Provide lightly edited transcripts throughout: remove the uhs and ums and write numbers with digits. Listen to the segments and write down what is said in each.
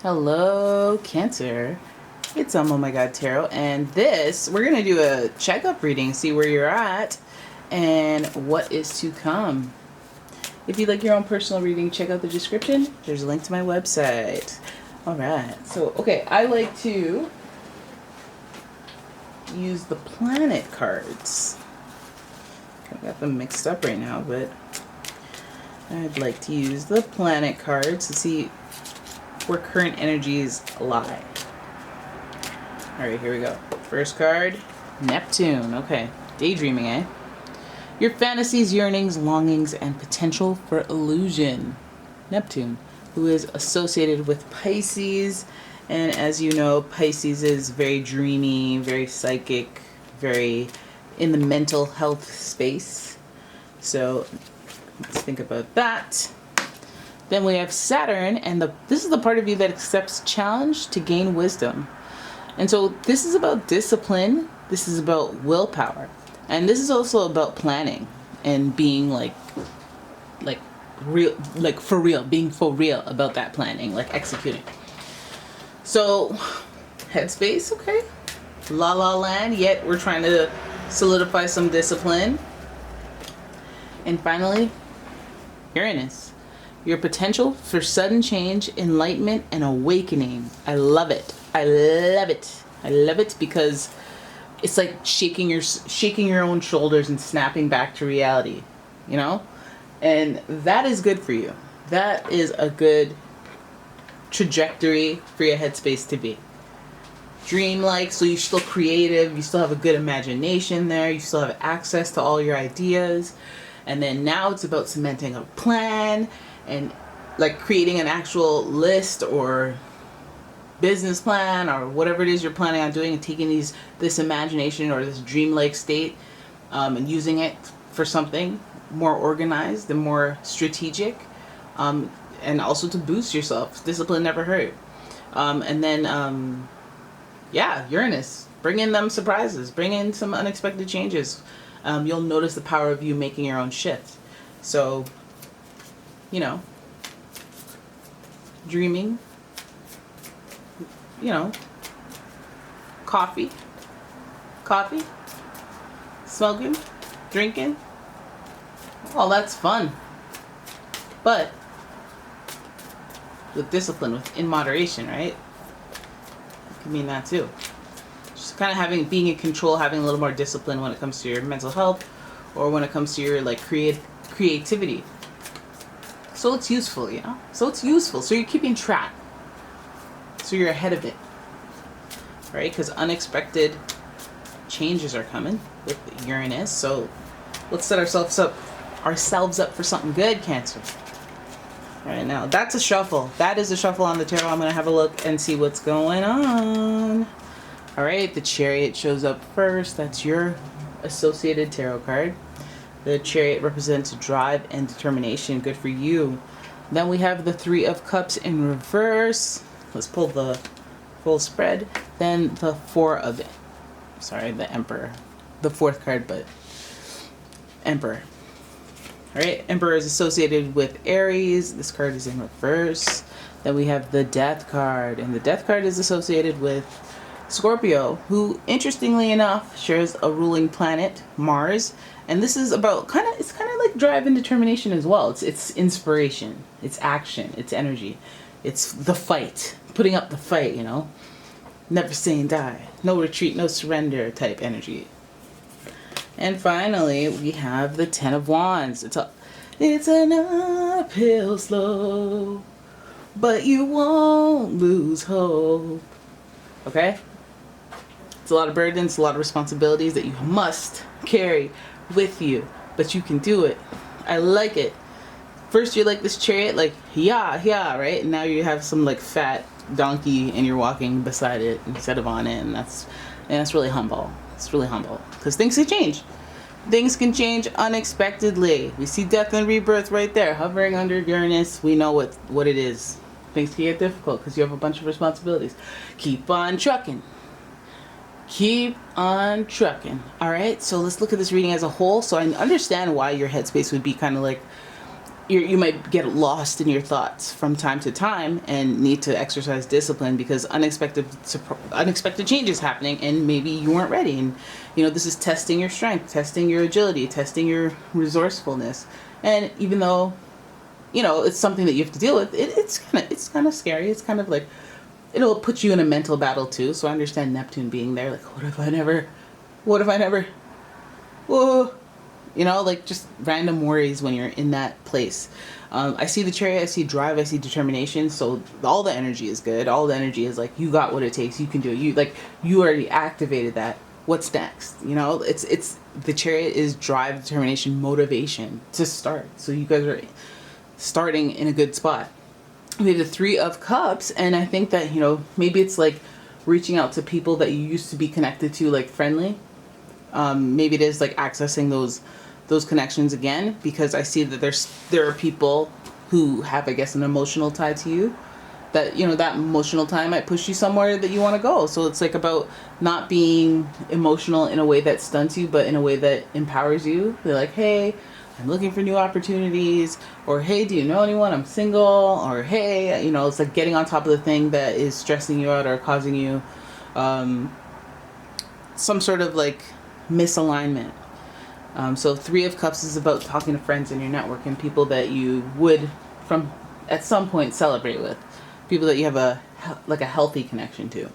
Hello, Cancer. It's Oh My God Tarot, and we're going to do a checkup reading, see where you're at and what is to come. If you'd like your own personal reading, check out the description. There's a link to my website. Alright, so, I like to use the planet cards. I've got them mixed up right now, but I'd like to use the planet cards to see where current energies lie. Alright, here we go. First card, Neptune. Okay, daydreaming, eh? Your fantasies, yearnings, longings, and potential for illusion. Neptune, who is associated with Pisces. And as you know, Pisces is very dreamy, very psychic, very in the mental health space. So let's think about that. Then we have Saturn, and this is the part of you that accepts challenge to gain wisdom. And so this is about discipline, this is about willpower, and this is also about planning and being for real about that planning, like executing. So headspace, okay. La la land, yet we're trying to solidify some discipline. And finally, Uranus. Your potential for sudden change, enlightenment, and awakening. I love it. I love it. I love it because it's like shaking your own shoulders and snapping back to reality, you know? And that is good for you. That is a good trajectory for your headspace to be. Dreamlike, so you're still creative, you still have a good imagination there, you still have access to all your ideas. And then now it's about cementing a plan and like creating an actual list or business plan or whatever it is you're planning on doing, and taking this imagination or this dreamlike state and using it for something more organized and more strategic, and also to boost yourself. Discipline never hurt. And then Uranus, bring in them surprises, bring in some unexpected changes. You'll notice the power of you making your own shift. So, you know, dreaming, you know, coffee, smoking, drinking, all that's fun. But with discipline, in moderation, right? It can mean that too. Just kind of being in control, having a little more discipline when it comes to your mental health or when it comes to your creativity. So it's useful, you know? So it's useful. So you're keeping track. So you're ahead of it. Right? Because unexpected changes are coming with Uranus. So let's set ourselves up for something good, Cancer. Right now, that's a shuffle. That is a shuffle on the tarot. I'm going to have a look and see what's going on. All right, the Chariot shows up first. That's your associated tarot card. The Chariot represents drive and determination. Good for you. Then we have the Three of Cups in reverse. Let's pull the full spread. Then the the Emperor. The fourth card, but Emperor. All right, Emperor is associated with Aries. This card is in reverse. Then we have the Death card, and the Death card is associated with Scorpio, who interestingly enough shares a ruling planet, Mars. And this is about it's kind of like drive and determination as well. It's inspiration, it's action, it's energy, it's the fight, putting up the fight, you know, never saying die, no retreat, no surrender type energy. And finally, we have the Ten of Wands. It's an uphill slope, but you won't lose hope. Okay? It's a lot of burdens, a lot of responsibilities that you must carry with you, but you can do it. I like it. First you're like this chariot, like yeah, right? And now you have some like fat donkey and you're walking beside it instead of on it, and that's really humble. It's really humble because things can change. Things can change unexpectedly. We see death and rebirth right there, hovering under Uranus. We know what it is. Things can get difficult because you have a bunch of responsibilities. Keep on trucking. Keep on trucking. All right, so let's look at this reading as a whole. So I understand why your headspace would be kind of like you might get lost in your thoughts from time to time and need to exercise discipline because unexpected changes happening, and maybe you weren't ready. And this is testing your strength, testing your agility, testing your resourcefulness. And even though it's something that you have to deal with, it's kind of scary. It's kind of like, it'll put you in a mental battle too. So I understand Neptune being there, like, what if I never whoa, like just random worries when you're in that place. I see the Chariot, I see drive, I see determination. So all the energy is good. All the energy is like, you got what it takes. You can do it. You already activated that. What's next? It's the Chariot is drive, determination, motivation to start. So you guys are starting in a good spot. We have the Three of Cups, and I think that maybe it's like reaching out to people that you used to be connected to, like friendly. Maybe it is like accessing those connections again, because I see that there are people who have, I guess, an emotional tie to you, that that emotional tie might push you somewhere that you want to go. So it's like about not being emotional in a way that stunts you, but in a way that empowers you. They're like, hey, I'm looking for new opportunities, or hey, do you know anyone? I'm single, or hey, it's like getting on top of the thing that is stressing you out or causing you some sort of like misalignment. So Three of Cups is about talking to friends in your network and people that you would at some point celebrate with, people that you have a healthy connection to.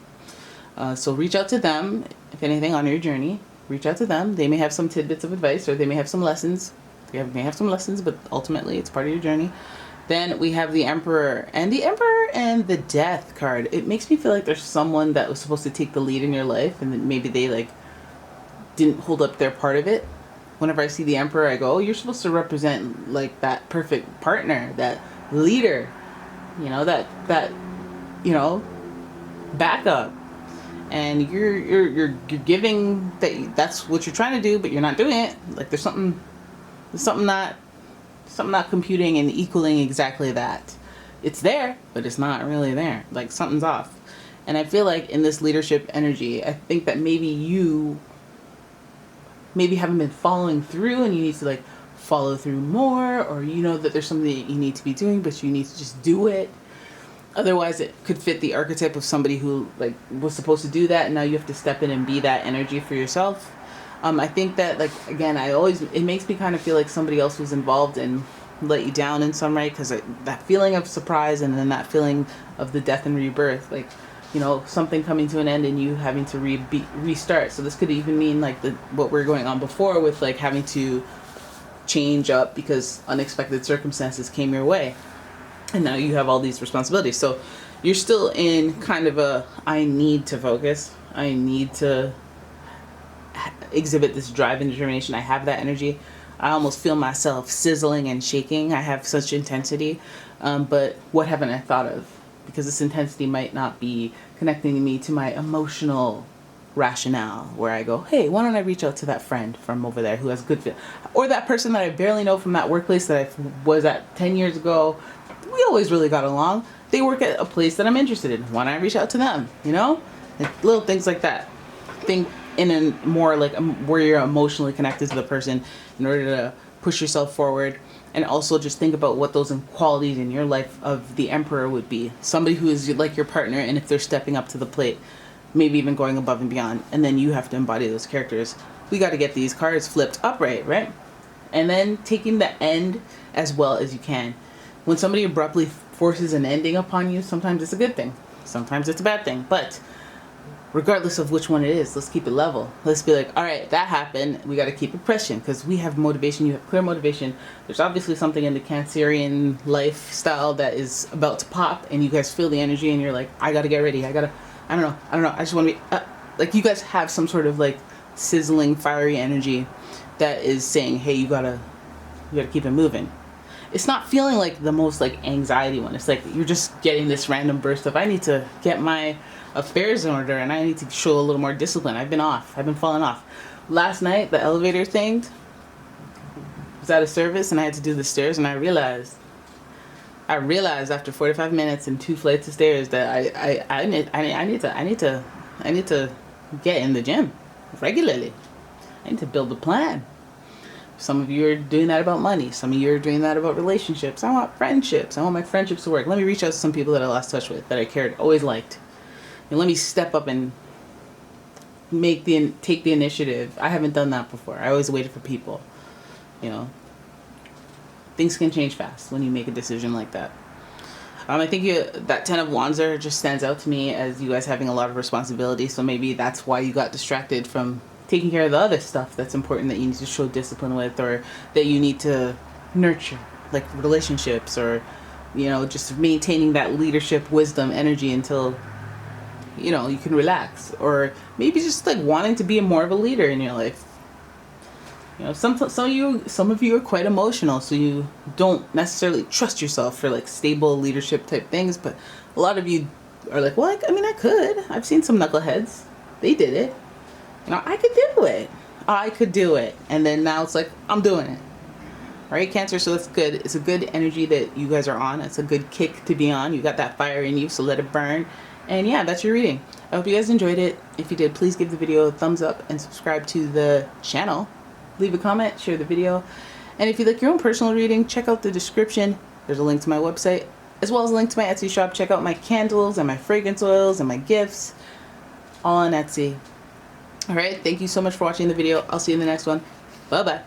So reach out to them, if anything, on your journey. Reach out to them. They may have some tidbits of advice, or they may have some lessons. They may have some lessons, but ultimately it's part of your journey. Then we have the Emperor and the Death card. It makes me feel like there's someone that was supposed to take the lead in your life, and then maybe they didn't hold up their part of it. Whenever I see the Emperor, I go, oh, you're supposed to represent like that perfect partner, that leader, that backup. And you're giving that's what you're trying to do, but you're not doing it. Like there's something not computing and equaling exactly that. It's there, but it's not really there. Like something's off. And I feel like in this leadership energy, I think that maybe you haven't been following through, and you need to follow through more, or that there's something that you need to be doing, but you need to just do it. Otherwise, it could fit the archetype of somebody who was supposed to do that, and now you have to step in and be that energy for yourself. I think that again, it makes me kind of feel like somebody else was involved and let you down in some way, because that feeling of surprise, and then that feeling of the death and rebirth, something coming to an end and you having to restart. So this could even mean what we're going on before with having to change up because unexpected circumstances came your way. And now you have all these responsibilities. So you're still in kind of I need to focus. I need to exhibit this drive and determination. I have that energy. I almost feel myself sizzling and shaking. I have such intensity. But what haven't I thought of? Because this intensity might not be connecting me to my emotional rationale, where I go, hey, why don't I reach out to that friend from over there who has good fit, or that person that I barely know from that workplace that I was at 10 years ago. We always really got along. They work at a place that I'm interested in. Why don't I reach out to them? Little things like that. Think in a more where you're emotionally connected to the person in order to push yourself forward. And also just think about what those qualities in your life of the Emperor would be. Somebody who is like your partner, and if they're stepping up to the plate, maybe even going above and beyond, and then you have to embody those characters. We got to get these cards flipped upright, right? And then taking the end as well as you can. When somebody abruptly forces an ending upon you, sometimes it's a good thing. Sometimes it's a bad thing. But regardless of which one it is, let's keep it level. Let's be like, all right, that happened. We got to keep it pressing, because we have motivation. You have clear motivation. There's obviously something in the Cancerian lifestyle that is about to pop, and you guys feel the energy, and you're like, I got to get ready. I don't know. I just want to be, you guys have some sort of sizzling, fiery energy that is saying, hey, you gotta keep it moving. It's not feeling like the most anxiety one. It's you're just getting this random burst of, I need to get my affairs in order, and I need to show a little more discipline. I've been falling off. Last night, the elevator thing was out of service, and I had to do the stairs, and I realized after 45 minutes and 2 flights of stairs that I need to get in the gym regularly. I need to build a plan. Some of you are doing that about money. Some of you are doing that about relationships. I want friendships. I want my friendships to work. Let me reach out to some people that I lost touch with, that I cared, always liked. And let me step up and take the initiative. I haven't done that before. I always waited for people. You know, things can change fast when you make a decision like that. I think that 10 of Wands there just stands out to me as you guys having a lot of responsibility. So maybe that's why you got distracted from taking care of the other stuff that's important that you need to show discipline with, or that you need to nurture, like relationships, or, you know, just maintaining that leadership, wisdom, energy until, you know, you can relax. Or maybe just like wanting to be more of a leader in your life. You know, some of you are quite emotional, so you don't necessarily trust yourself for like stable leadership type things. But a lot of you are like, well, I mean, I could. I've seen some knuckleheads. They did it. You know, I could do it. I could do it. And then now it's like, I'm doing it. All right, Cancer. So that's good. It's a good energy that you guys are on. It's a good kick to be on. You got that fire in you, so let it burn. And yeah, that's your reading. I hope you guys enjoyed it. If you did, please give the video a thumbs up and subscribe to the channel. Leave a comment, share the video. And if you'd like your own personal reading, check out the description. There's a link to my website, as well as a link to my Etsy shop. Check out my candles and my fragrance oils and my gifts, all on Etsy. All right, thank you so much for watching the video. I'll see you in the next one. Bye-bye.